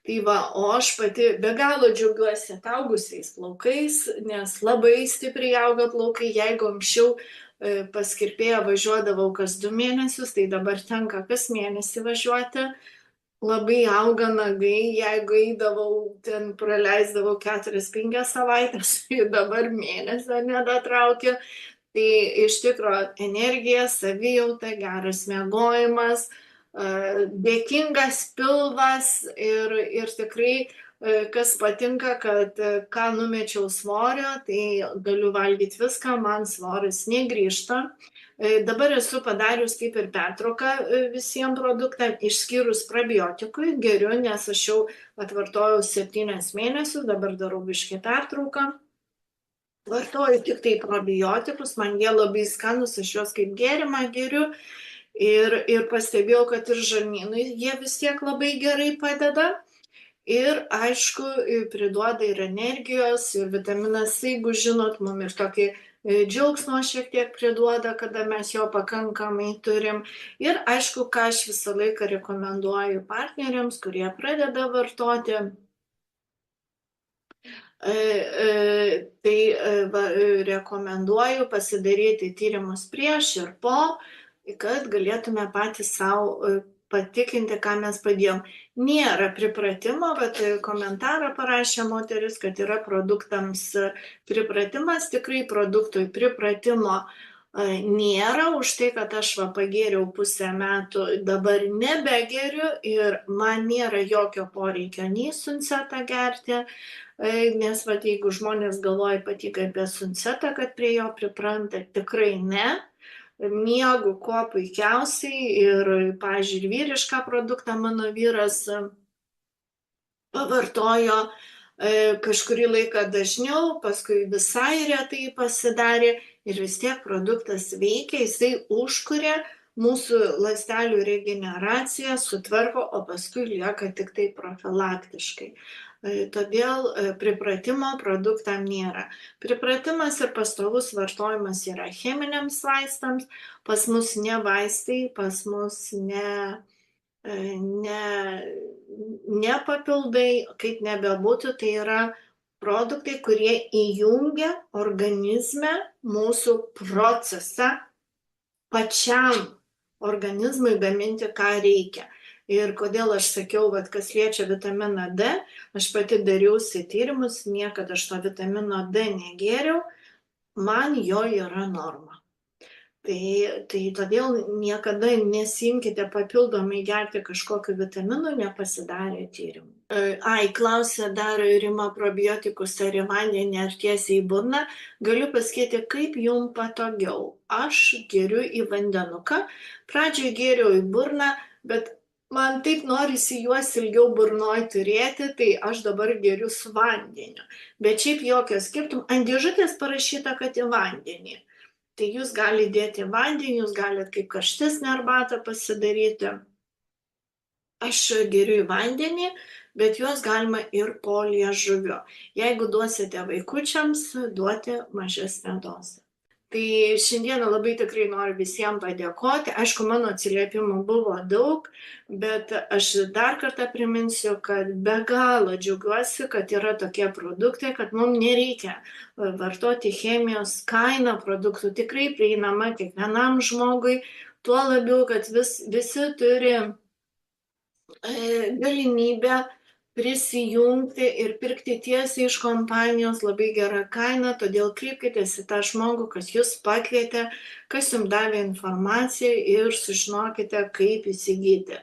Tai va, o aš pati be galo džiaugiuosi ataugusiais plaukais, nes labai stipriai auga plaukai. Jeigu anksčiau pas kirpėją važiuodavau kas 2 mėnesius, tai dabar tenka kas mėnesį važiuoti. Labai auga nagai, jeigu eidavau, ten praleisdavau 4-5 savaitės, tai dabar mėnesio nedatraukiu. Tai iš tikrųjų energija, savijauta, geras miegojimas, dėkingas pilvas ir tikrai, kas patinka, kad ką numečiau svorio, tai galiu valgyti viską, man svoris negrįžta. Dabar esu padarius kaip ir pertrauką visiems produktams, išskyrus probiotikui, geriu, nes aš jau atvartojau 7 mėnesius, dabar darau biškį pertrauką. Vartoju tik tai probiotikus, man jie labai skanus, aš juos kaip gėrimą geriu ir pastebėjau, kad ir žarnynui jie vis tiek labai gerai padeda. Ir aišku, priduoda ir energijos, ir vitaminas C, jeigu žinot, mums ir tokį džiaugsmo šiek tiek priduoda, kada mes jo pakankamai turim. Ir aišku, ką aš visą laiką rekomenduoju partneriams, kurie pradeda vartoti, tai rekomenduoju pasidaryti tyrimus prieš ir po, kad galėtume patys savo patikinti, ką mes padėjom. Nėra pripratimo, bet komentarą parašė moteris, kad yra produktams pripratimas, tikrai produktui pripratimo nėra, už tai, kad aš pagėriau pusę metų, dabar nebegeriu ir man nėra jokio poreikio nei suncetą gerti, nes jeigu žmonės galvoja ypatingai apie suncetą, kad prie jo pripranta, tikrai ne. Miegu kuo puikiausiai ir, pavyzdžiui, vyrišką produktą mano vyras pavartojo kažkurį laiką dažniau, paskui visai retai pasidarė ir vis tiek produktas veikia, jisai užkuria mūsų ląstelių regeneraciją, sutvarko, o paskui lieka tik tai profilaktiškai. Todėl pripratimo produktam nėra. Pripratimas ir pastovus vartojimas yra cheminiams vaistams, pas mus ne vaistai, pas mus ne papildai, kaip nebebūtų, tai yra produktai, kurie įjungia organizme mūsų procesą pačiam organizmui gaminti, ką reikia. Ir kodėl aš sakiau, kas liečia vitaminą D, aš pati dariausi tyrimus, niekada aš to vitamino D negėriau, man jo yra norma. Tai todėl niekada nesimkite papildomai gerti kažkokiu vitaminu, nepasidarė tyrimų. Klausė dar Rima probiotikus ar į vandenį ar tiesiai į burną. Galiu pasakyti, kaip jums patogiau. Aš geriu į vandenuką. Pradžioje geriau į burną, bet man taip norisi juos ilgiau burnoj turėti, tai aš dabar geriu su vandeniu. Bet šiaip jokio skirtumo. Ant dėžutės parašyta, kad į vandenį. Tai jūs galite dėti į vandenį, jūs galite kaip karštesnę arbatą pasidaryti. Aš geriu į vandenį, bet juos galima ir po liežuviu. Jeigu duosite vaikučiams, duoti mažesnę dozę. Tai šiandieną labai tikrai noriu visiems padėkoti. Aišku, mano atsiliepimų buvo daug, bet aš dar kartą priminsiu, kad be galo džiaugiuosi, kad yra tokie produktai, kad mums nereikia vartoti chemijos. Kaina produktų tikrai prieinama kiekvienam žmogui, tuo labiau, kad visi turi galimybę prisijungti ir pirkti tiesiai iš kompanijos labai gerą kainą, todėl kreipkitės į tą žmogų, kas jūs pakvietė, kas jums davė informaciją ir sužinokite, kaip įsigyti.